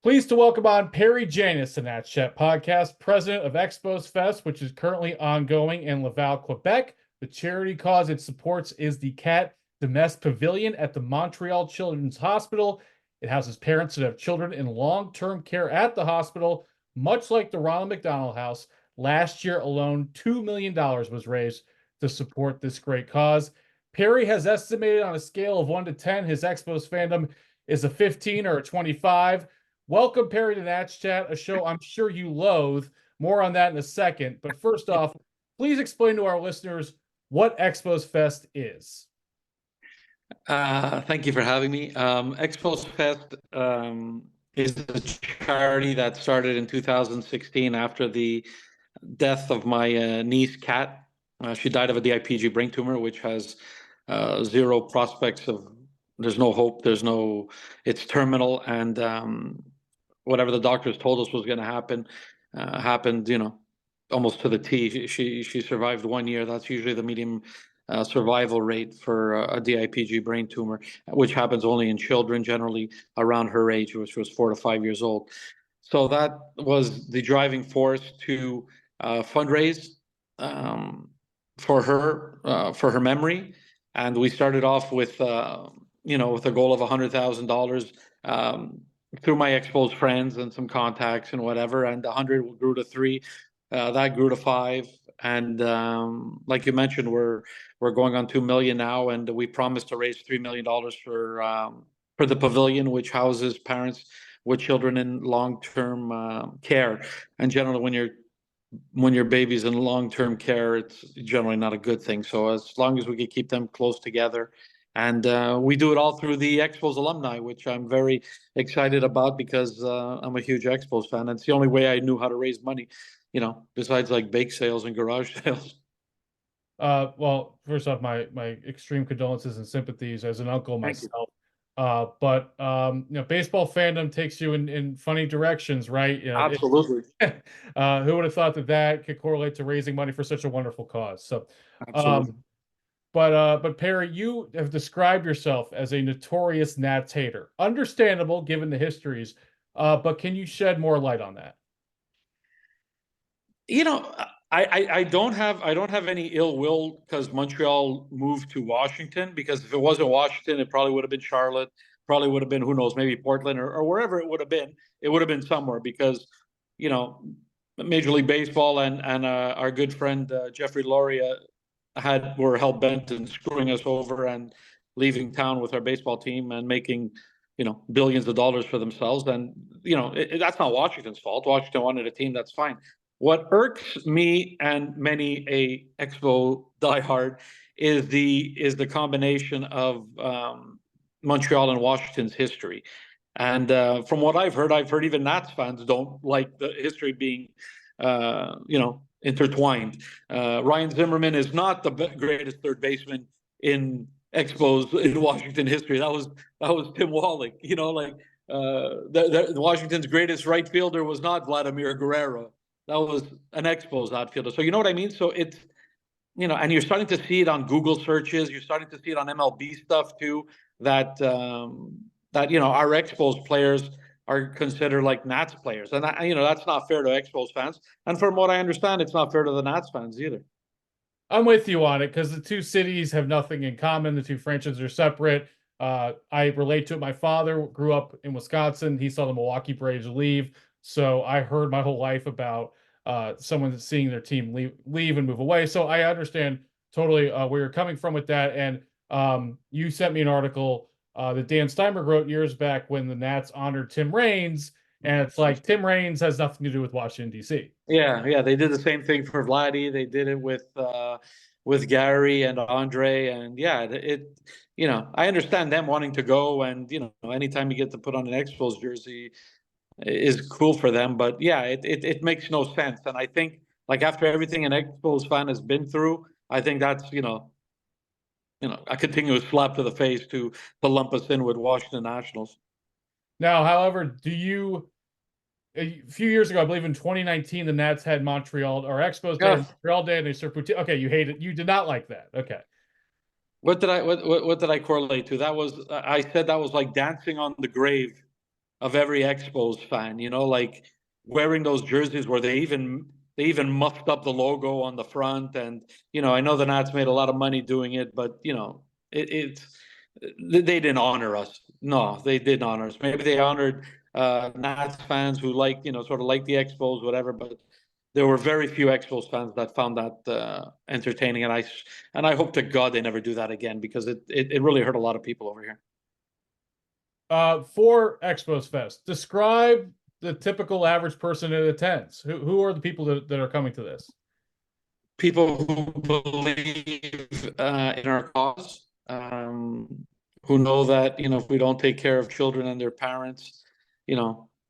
Pleased to welcome on Perry Giannis in that chat podcast, President of Expos Fest, which is currently ongoing in Laval, Quebec. The charity cause it supports is the Cat de Messe Pavilion at the Montreal Children's Hospital. It houses parents that have children in long-term care at the hospital, much like the Ronald McDonald House. Last year alone, $2 million was raised to support this great cause. Perry has estimated on a scale of 1 to 10, his Expos fandom is a 15 or a 25. Welcome, Perry, to Natch Chat, a show I'm sure you loathe. More on that in a second. But first off, please explain to our listeners what Expos Fest is. Thank you for having me. Expos Fest is a charity that started in 2016 after the death of my niece, Kat. She died of a DIPG brain tumor, which has zero prospects of, there's no hope, it's terminal, and whatever the doctors told us was going to happen, happened, almost to the T. She survived 1 year. That's usually the medium survival rate for a DIPG brain tumor, which happens only in children, generally around her age, which was 4 to 5 years old. So that was the driving force to fundraise for her memory. And we started off with, with a goal of $100,000 through my Expos friends and some contacts and whatever. And 100 grew to 3, that grew to 5. And like you mentioned, we're going on 2 million now, and we promised to raise $3 million for the pavilion, which houses parents with children in long-term care. And generally, when your baby's in long-term care, it's generally not a good thing. So as long as we can keep them close together, and we do it all through the Expos alumni, which I'm very excited about because I'm a huge Expos fan. It's the only way I knew how to raise money, besides like bake sales and garage sales. Well, first off, my extreme condolences and sympathies as an uncle myself. But baseball fandom takes you in funny directions, right? Absolutely. Who would have thought that could correlate to raising money for such a wonderful cause? So, absolutely. But Perry, you have described yourself as a notorious Nats hater. Understandable given the histories, but can you shed more light on that? I don't have any ill will because Montreal moved to Washington, because if it wasn't Washington, it probably would have been Charlotte, probably would have been, who knows, maybe Portland or wherever it would have been. It would have been somewhere because, Major League Baseball and our good friend Jeffrey Loria were hell bent in screwing us over and leaving town with our baseball team and making, billions of dollars for themselves. And, that's not Washington's fault. Washington wanted a team, that's fine. What irks me and many a Expo diehard is the combination of Montreal and Washington's history. And from what I've heard even Nats fans don't like the history being, intertwined. Ryan Zimmerman is not the greatest third baseman in Expos in Washington history. That was Tim Wallach. Washington's greatest right fielder was not Vladimir Guerrero. That was an Expos outfielder. So you know what I mean? So it's, and you're starting to see it on Google searches. You're starting to see it on MLB stuff too, that our Expos players are considered like Nats players. And that's not fair to Expos fans. And from what I understand, it's not fair to the Nats fans either. I'm with you on it because the two cities have nothing in common. The two franchises are separate. I relate to it. My father grew up in Wisconsin. He saw the Milwaukee Braves leave. So I heard my whole life about someone seeing their team leave and move away. So I understand totally where you're coming from with that. And you sent me an article that Dan Steinberg wrote years back when the Nats honored Tim Raines. And it's like Tim Raines has nothing to do with Washington, D.C. Yeah. They did the same thing for Vladdy. They did it with Gary and Andre. And I understand them wanting to go. And, anytime you get to put on an Expos jersey is cool for them. But yeah, it makes no sense. And I think, like, after everything an Expos fan has been through, I think that's, a continuous slap to the face to lump us in with Washington Nationals. Now, however, a few years ago, I believe in 2019, the Nats had Montreal, or Expos Day, Montreal Day, and they served. Okay, you hate it. You did not like that. Okay. What did I correlate to? I said that was like dancing on the grave of every Expos fan, like wearing those jerseys where they even muffed up the logo on the front. And, I know the Nats made a lot of money doing it, but, it's they didn't honor us. No, they didn't honor us. Maybe they honored Nats fans who sort of like the Expos, whatever, but there were very few Expos fans that found that entertaining. And I hope to God they never do that again, because it really hurt a lot of people over here. For Expos Fest, describe the typical average person that attends. Who are the people that are coming to this? People who believe in our cause, who know that if we don't take care of children and their parents,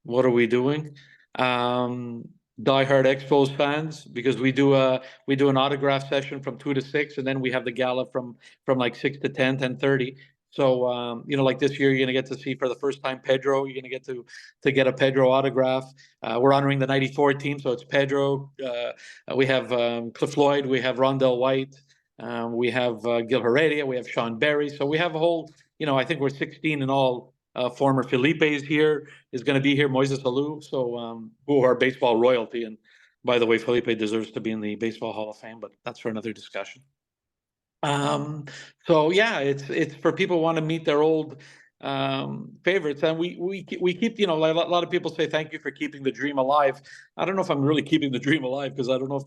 what are we doing? Diehard Expos fans, because we do an autograph session from 2 to 6, and then we have the gala from like 6 to 10, 10:30. So like this year, you're gonna get to see for the first time Pedro. You're gonna get to get a Pedro autograph. We're honoring the '94 team, so it's Pedro. We have Cliff Lloyd. We have Rondell White. We have Gil Heredia. We have Sean Berry. So we have a whole. I think we're 16 in all. Former Felipe is going to be here. Moises Alou, so who are baseball royalty. And by the way, Felipe deserves to be in the Baseball Hall of Fame, but that's for another discussion. So yeah, it's for people who want to meet their old favorites, and we keep, a lot of people say thank you for keeping the dream alive. I don't know if I'm really keeping the dream alive, because I don't know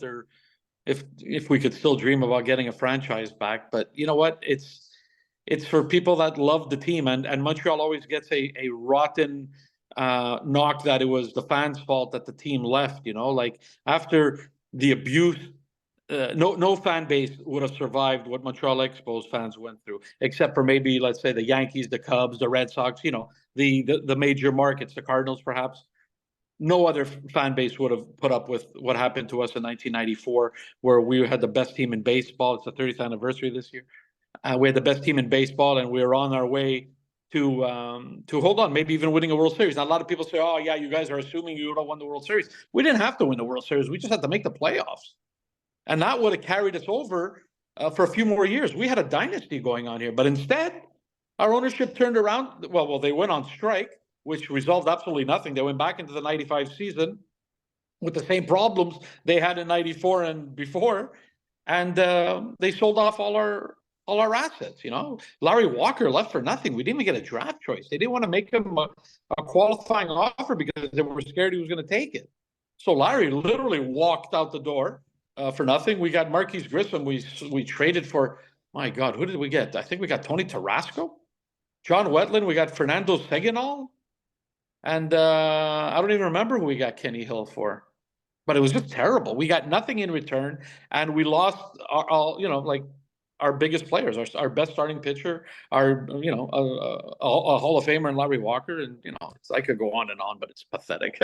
if we could still dream about getting a franchise back. But you know what? It's for people that love the team, and Montreal always gets a rotten knock that it was the fans' fault that the team left. Like after the abuse. No fan base would have survived what Montreal Expos fans went through, except for maybe, let's say, the Yankees, the Cubs, the Red Sox, the major markets, the Cardinals, perhaps. No other fan base would have put up with what happened to us in 1994, where we had the best team in baseball. It's the 30th anniversary this year. We had the best team in baseball, and we were on our way to hold on, maybe even winning a World Series. Now, a lot of people say, "Oh, yeah, you guys are assuming you don't win the World Series." We didn't have to win the World Series. We just had to make the playoffs. And that would have carried us over for a few more years. We had a dynasty going on here, but instead, our ownership turned around. Well, they went on strike, which resolved absolutely nothing. They went back into the '95 season with the same problems they had in '94 and before, and they sold off all our assets. Larry Walker left for nothing. We didn't even get a draft choice. They didn't want to make him a qualifying offer because they were scared he was going to take it. So Larry literally walked out the door. For nothing. We got Marquise Grissom. We traded for, my God, who did we get? I think we got Tony Tarasco, John Wetland. We got Fernando Seganol, and I don't even remember who we got Kenny Hill for. But it was just terrible. We got nothing in return, and we lost our biggest players, our best starting pitcher, our a Hall of Famer in Larry Walker, and I could go on and on, but it's pathetic.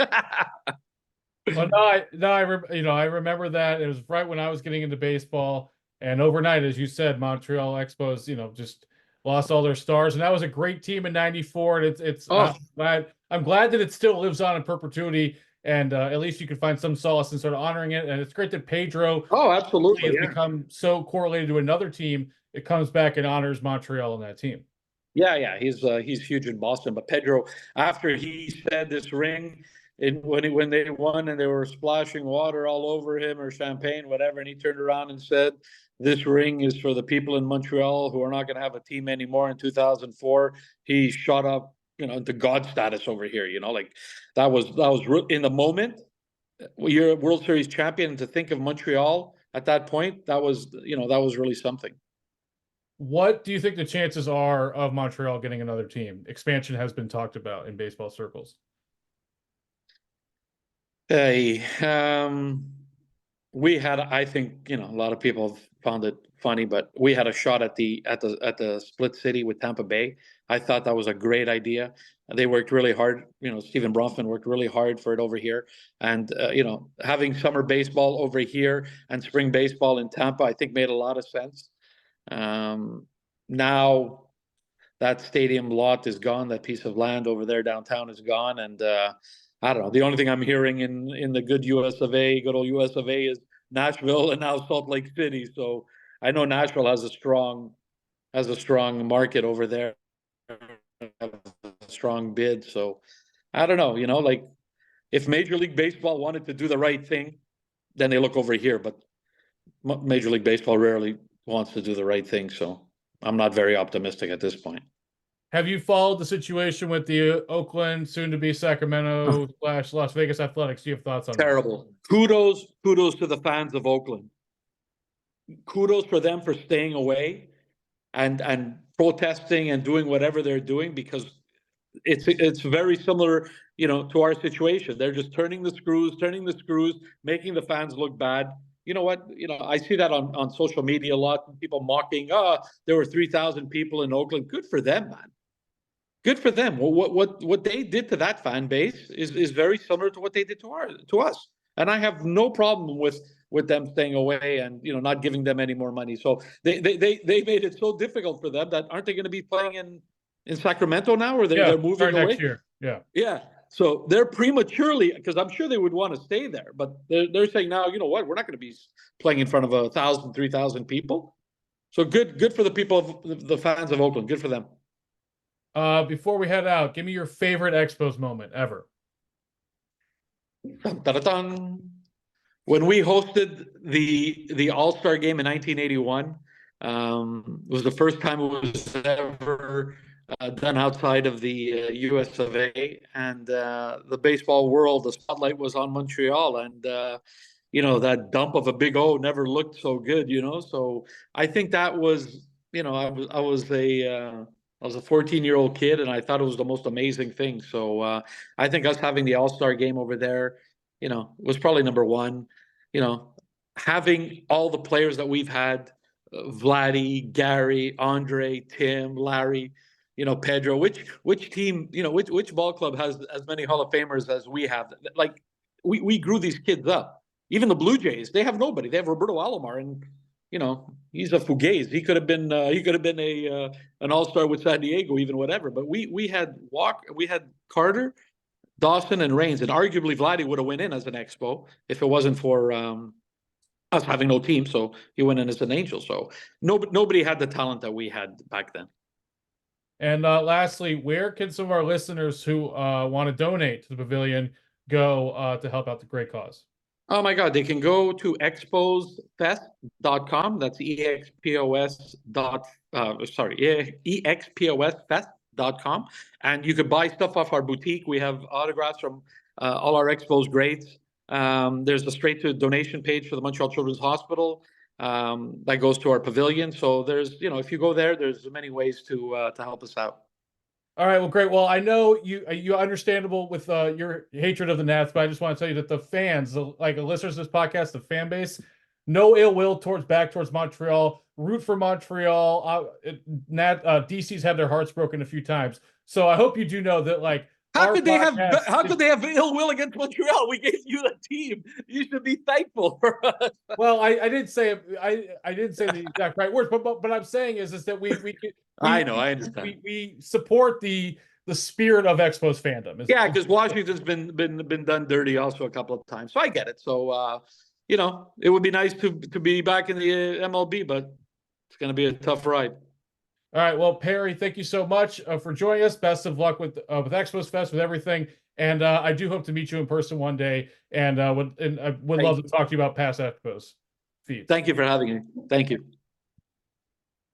Well, I remember that it was right when I was getting into baseball, and overnight, as you said, Montreal Expos, just lost all their stars, and that was a great team in '94. And I'm glad that it still lives on in perpetuity, and at least you can find some solace in sort of honoring it. And it's great that Pedro, absolutely, has become so correlated to another team. It comes back and honors Montreal and that team. Yeah, he's huge in Boston, but Pedro, after he said this ring. When they won and they were splashing water all over him or champagne, whatever, and he turned around and said, "This ring is for the people in Montreal who are not going to have a team anymore." In 2004, he shot up, to God status over here. Like that was in the moment. You're a World Series champion, and to think of Montreal at that point, that was really something. What do you think the chances are of Montreal getting another team? Expansion has been talked about in baseball circles. Hey, we had, I think, a lot of people found it funny, but we had a shot at the split city with Tampa Bay. I thought that was a great idea. They worked really hard. Stephen Bronfman worked really hard for it over here. And, having summer baseball over here and spring baseball in Tampa, I think made a lot of sense. Now that stadium lot is gone. That piece of land over there downtown is gone. And, I don't know. The only thing I'm hearing in the good old US of A is Nashville and now Salt Lake City. So I know Nashville has a strong market over there, a strong bid. So I don't know, like if Major League Baseball wanted to do the right thing, then they look over here, but Major League Baseball rarely wants to do the right thing. So I'm not very optimistic at this point. Have you followed the situation with the Oakland, soon to be Sacramento / Las Vegas Athletics? Do you have thoughts on that? Terrible. Kudos to the fans of Oakland. Kudos for them for staying away and protesting and doing whatever they're doing, because it's very similar, to our situation. They're just turning the screws, making the fans look bad. You know what? I see that on social media a lot. People mocking, there were 3,000 people in Oakland. Good for them, man. Good for them. What they did to that fan base is very similar to what they did to us. And I have no problem with them staying away and not giving them any more money. So they made it so difficult for them that aren't they going to be playing in Sacramento now, or they're moving away next year? Yeah. So they're prematurely, because I'm sure they would want to stay there, but they're saying now, you know what, we're not going to be playing in front of 1,000, 3,000 people. So good for the people of the fans of Oakland. Good for them. Before we head out, give me your favorite Expos moment ever. Dun, dun, dun, dun. When we hosted the All-Star game in 1981, it was the first time it was ever done outside of the US of A, and the baseball world, the spotlight was on Montreal, and that dump of a big O never looked so good, So I think that was, I was a 14-year-old kid, and I thought it was the most amazing thing. So I think us having the All-Star game over there, was probably number one. Having all the players that we've had, Vladdy, Gary, Andre, Tim, Larry, Pedro, which team, which ball club has as many Hall of Famers as we have? Like we grew these kids up. Even the Blue Jays, they have nobody. They have Roberto Alomar, and he's a fugazi. He could have been an all-star with San Diego, even whatever. But we had Carter, Dawson, and Raines, and arguably Vladdy would have went in as an Expo if it wasn't for us having no team. So he went in as an Angel. So nobody had the talent that we had back then. And lastly, where can some of our listeners who want to donate to the pavilion go to help out the great cause? Oh my God, they can go to exposfest.com. That's exposfest.com. And you could buy stuff off our boutique. We have autographs from all our Expos greats. There's a straight to donation page for the Montreal Children's Hospital that goes to our pavilion. So there's, if you go there, there's many ways to help us out. All right, well, great. Well, I know you understandable with your hatred of the Nats, but I just want to tell you that the fans, the listeners to this podcast, the fan base, no ill will towards Montreal. Root for Montreal. DC's had their hearts broken a few times, so I hope you do know that How could they have ill will against Montreal? We gave you the team. You should be thankful for us. Well, I didn't say I didn't say the exact right words, but I'm saying is that we I understand. We support the spirit of Expos fandom. Yeah, because Washington's been done dirty also a couple of times, so I get it. So it would be nice to be back in the MLB, but it's going to be a tough ride. All right, well, Perry, thank you so much for joining us. Best of luck with Expos Fest, with everything, and I do hope to meet you in person one day. And I would love to talk to you about past Expos feeds. Thank you for having me. Thank you.